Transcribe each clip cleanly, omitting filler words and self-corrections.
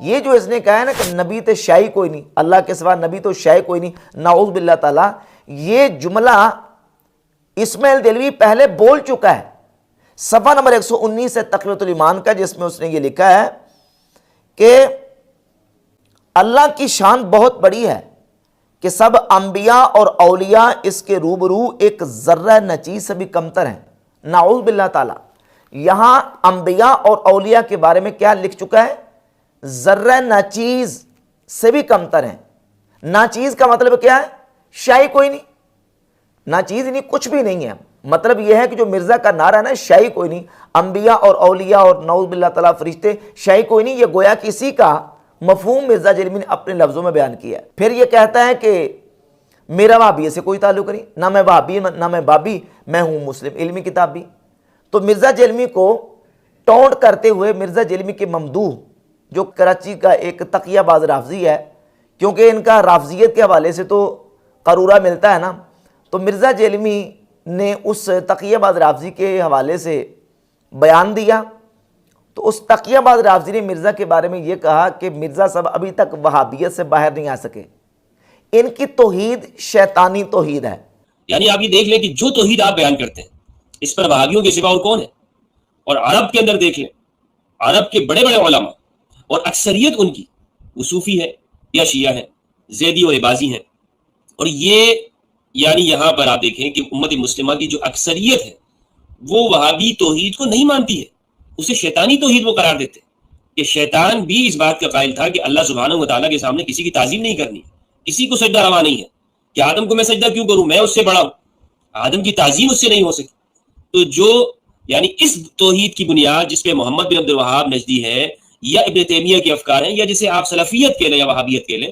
یہ جو اس نے کہا ہے نا کہ نبی تے شاہی کوئی نہیں، اللہ کے سوا نبی تو شاہی کوئی نہیں، نعوذ باللہ تعالیٰ، یہ جملہ اسماعیل دہلوی پہلے بول چکا ہے صفحہ نمبر 119 ہے تقویۃ الایمان کا، جس میں اس نے یہ لکھا ہے کہ اللہ کی شان بہت بڑی ہے کہ سب انبیاء اور اولیاء اس کے روبرو ایک ذرہ نچیز سے بھی کمتر ہیں. نعوذ باللہ تعالیٰ، یہاں انبیاء اور اولیاء کے بارے میں کیا لکھ چکا ہے؟ ذرہ ناچیز سے بھی کمتر ہیں. ناچیز کا مطلب کیا ہے؟ شاہی کوئی نہیں، ناچیز نہیں، کچھ بھی نہیں ہے. مطلب یہ ہے کہ جو مرزا کا نعرہ ہے نا، شاہی کوئی نہیں، انبیاء اور اولیاء اور نعوذ باللہ تعالیٰ فرشتے شاہی کوئی نہیں، یہ گویا کسی کا مفہوم مرزا جیلمی نے اپنے لفظوں میں بیان کیا ہے. پھر یہ کہتا ہے کہ میرا وہابی سے کوئی تعلق نہیں، نہ میں وہابی نہ میں بابی، میں ہوں مسلم علمی کتابی. تو مرزا جیلمی کو ٹونٹ کرتے ہوئے مرزا جیلمی کے ممدوح جو کراچی کا ایک تقیہ باز رافضی ہے، کیونکہ ان کا رافضیت کے حوالے سے تو قرورہ ملتا ہے نا، تو مرزا جیلمی نے اس تقیہ باز رافضی کے حوالے سے بیان دیا. تو اس تقیہ باز رافضی نے مرزا کے بارے میں یہ کہا کہ مرزا صاحب ابھی تک وہابیت سے باہر نہیں آ سکے، ان کی توحید شیطانی توحید ہے. یعنی آپ یہ دیکھ لیں کہ جو توحید آپ بیان کرتے ہیں اس پر وہابیوں کے سوا اور کون ہے. اور عرب کے اندر دیکھ لیں، عرب کے بڑے بڑے علماء اور اکثریت ان کی وہ صوفی ہے یا شیعہ ہے، زیدی اور عباضی ہیں. اور یہ یعنی یہاں پر آپ دیکھیں کہ امت مسلمہ کی جو اکثریت ہے وہ وہابی توحید کو نہیں مانتی ہے، اسے شیطانی توحید وہ قرار دیتے کہ شیطان بھی اس بات کا قائل تھا کہ اللہ سبحانہ و تعالیٰ کے سامنے کسی کی تعظیم نہیں کرنی، کسی کو سجدہ روا نہیں ہے کہ آدم کو میں سجدہ کیوں کروں، میں اس سے بڑا ہوں، آدم کی تعظیم اس سے نہیں ہو سکی. تو جو یعنی اس توحید کی بنیاد جس پہ محمد بن عبد الوہاب نجدی ہے یا ابن تیمیہ کے افکار ہیں یا جسے آپ سلفیت کہہ لیں یا وہابیت کہہ لیں،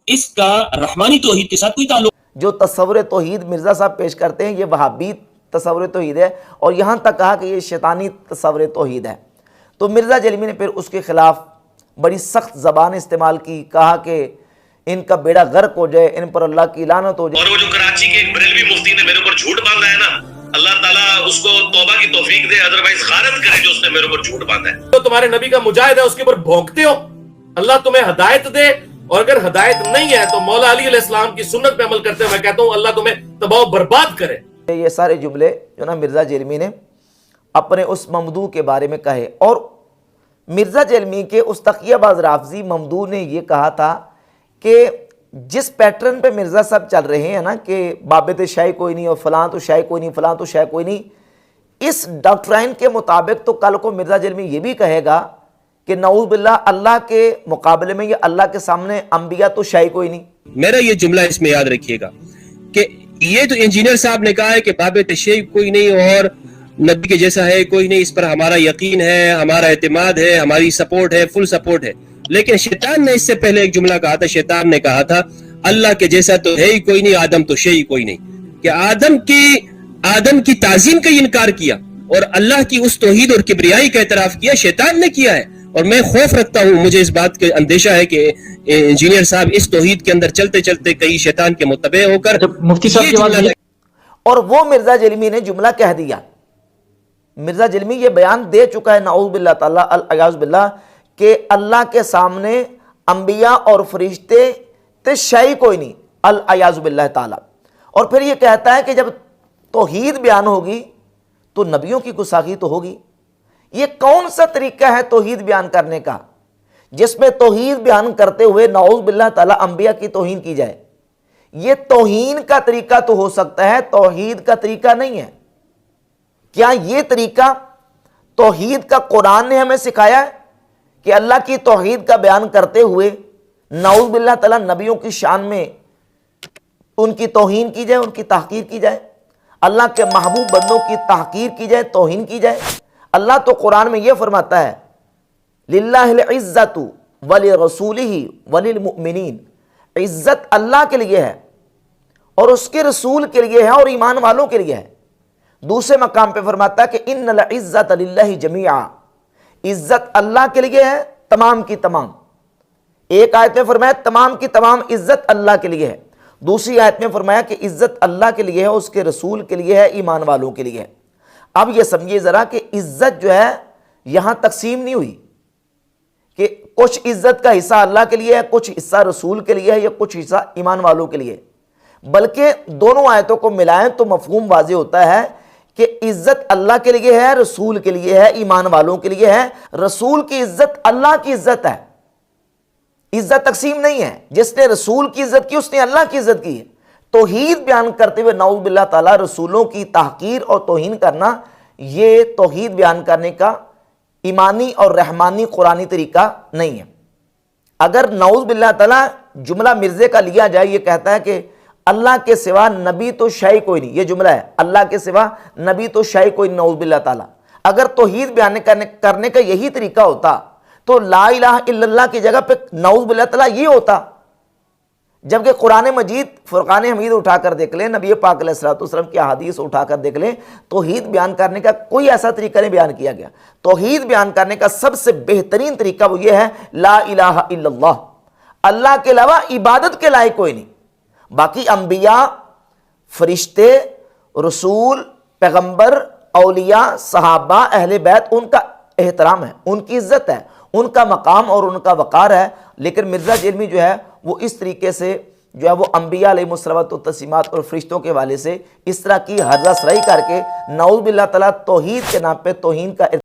اس کا رحمانی توحید کے ساتھ کوئی تعلق. جو تصور توحید مرزا صاحب پیش کرتے ہیں یہ وہابی تصور توحید ہے، اور یہاں تک کہا کہ یہ شیطانی تصور توحید ہے. تو مرزا جیلمی نے پھر اس کے خلاف بڑی سخت زبان استعمال کی، کہا کہ ان کا بیڑا غرق ہو جائے، ان پر اللہ کی لعنت ہو جائے. اور وہ جو کراچی کے ایک بریلوی مفتی نے میرے اوپر جھوٹ باندھا ہے نا، اللہ تعالیٰ اس کو توبہ کی توفیق دے، ادروائز غارت کرے جو اس نے میرے اوپر جھوٹ باندھا ہے. تو تمہارے نبی کا مجاہد ہے، اس کے اوپر بھونکتے ہو، اللہ تمہیں ہدایت دے، اور اگر ہدایت نہیں ہے تو مولا علی علیہ السلام کی سنت پہ عمل کرتے ہیں. میں کہتا ہوں اللہ تمہیں تباہ و برباد کرے. یہ سارے جملے جو نا مرزا جیلمی نے اپنے اس ممدوح کے بارے میں کہے. اور مرزا جیلمی کے اس تقیہ باز رافضی ممدوح نے یہ کہا تھا کہ جس پیٹرن پہ مرزا صاحب چل رہے ہیں نا کہ بابت شاہی کوئی نہیں اور فلاں تو شاہی کوئی نہیں، فلاں تو شاہی کوئی نہیں، اس ڈاکٹرائن کے مطابق تو کل کو مرزا جیلمی یہ بھی کہے گا کہ نعوذ باللہ اللہ کے مقابلے میں یا اللہ کے سامنے انبیاء تو شاہی کوئی نہیں. میرا یہ جملہ اس میں یاد رکھیے گا کہ یہ تو انجینئر صاحب نے کہا ہے کہ باب تشیع کوئی نہیں اور نبی کے جیسا ہے کوئی نہیں، اس پر ہمارا یقین ہے، ہمارا اعتماد ہے، ہماری سپورٹ ہے، فل سپورٹ ہے. لیکن شیطان نے اس سے پہلے ایک جملہ کہا تھا، شیطان نے کہا تھا اللہ کے جیسا تو ہے ہی کوئی نہیں، آدم تو شیعی کوئی نہیں، کہ آدم کی تعظیم کا انکار کیا اور اللہ کی اس توحید اور کبریائی کا اعتراف کیا شیطان نے کیا ہے. اور میں خوف رکھتا ہوں، مجھے اس بات کا اندیشہ ہے کہ انجینئر صاحب اس توحید کے اندر چلتے چلتے کئی شیطان کے متبع ہو کر مفتی صاحب کی بات اور وہ مرزا جیلمی نے جملہ کہہ دیا. مرزا جیلمی یہ بیان دے چکا ہے نعوذ باللہ تعالیٰ الیاذ باللہ کہ اللہ کے سامنے انبیاء اور فرشتے تے شاہی کوئی نہیں، الیاذ باللہ تعالیٰ. اور پھر یہ کہتا ہے کہ جب توحید بیان ہوگی تو نبیوں کی گستاخی تو ہوگی. یہ کون سا طریقہ ہے توحید بیان کرنے کا جس میں توحید بیان کرتے ہوئے نعوذ باللہ تعالیٰ انبیاء کی توہین کی جائے؟ یہ توہین کا طریقہ تو ہو سکتا ہے، توحید کا طریقہ نہیں ہے. کیا یہ طریقہ توحید کا قرآن نے ہمیں سکھایا ہے کہ اللہ کی توحید کا بیان کرتے ہوئے نعوذ باللہ تعالیٰ نبیوں کی شان میں ان کی توہین کی جائے، ان کی تحقیر کی جائے، اللہ کے محبوب بندوں کی تحقیر کی جائے، توہین کی جائے؟ اللہ تو قرآن میں یہ فرماتا ہے للہ العزت ولرسولہ وللمؤمنین، عزت اللہ کے لیے ہے اور اس کے رسول کے لیے ہے اور ایمان والوں کے لیے ہے. دوسرے مقام پہ فرماتا ہے کہ ان العزت للہ جمیعا، عزت اللہ کے لیے ہے تمام کی تمام. ایک آیت میں فرمایا تمام کی تمام عزت اللہ کے لیے ہے، دوسری آیت میں فرمایا کہ عزت اللہ کے لیے ہے، اس کے رسول کے لیے ہے، ایمان والوں کے لیے ہے. اب یہ سمجھیے ذرا کہ عزت جو ہے یہاں تقسیم نہیں ہوئی کہ کچھ عزت کا حصہ اللہ کے لیے ہے، کچھ حصہ رسول کے لیے ہے، یا کچھ حصہ ایمان والوں کے لیے، بلکہ دونوں آیتوں کو ملائیں تو مفہوم واضح ہوتا ہے کہ عزت اللہ کے لیے ہے، رسول کے لیے ہے، ایمان والوں کے لیے ہے۔ رسول کی عزت اللہ کی عزت ہے، عزت تقسیم نہیں ہے۔ جس نے رسول کی عزت کی اس نے اللہ کی عزت کی ہے۔ توحید بیان کرتے ہوئے نعوذ باللہ تعالیٰ رسولوں کی تحقیر اور توہین کرنا، یہ توحید بیان کرنے کا ایمانی اور رحمانی قرآنی طریقہ نہیں ہے۔ اگر نعوذ باللہ تعالیٰ جملہ مرزے کا لیا جائے، یہ کہتا ہے کہ اللہ کے سوا نبی تو شے کوئی نہیں، یہ جملہ ہے، اللہ کے سوا نبی تو شے کوئی نہیں، نعوذ باللہ تعالیٰ۔ اگر توحید بیان کرنے کا یہی طریقہ ہوتا تو لا الہ الا اللہ کی جگہ پہ نعوذ باللہ تعالیٰ یہ ہوتا، جبکہ قرآن مجید فرقان حمید اٹھا کر دیکھ لیں، نبی پاک علیہ الصلوۃ والسلام کی احادیث اٹھا کر دیکھ لیں، توحید بیان کرنے کا کوئی ایسا طریقہ نہیں بیان کیا گیا۔ توحید بیان کرنے کا سب سے بہترین طریقہ وہ یہ ہے لا الہ الا اللہ، اللہ کے علاوہ عبادت کے لائق کوئی نہیں۔ باقی انبیاء، فرشتے، رسول، پیغمبر، اولیاء، صحابہ، اہل بیت، ان کا احترام ہے، ان کی عزت ہے، ان کا مقام اور ان کا وقار ہے۔ لیکن مرزا جیلمی جو ہے وہ اس طریقے سے جو ہے وہ انبیاء علیہ الصلوۃ والتسلیمات اور فرشتوں کے حوالے سے اس طرح کی ہرزہ سرائی کر کے نعوذ باللہ تعالیٰ توحید کے نام پہ توہین کا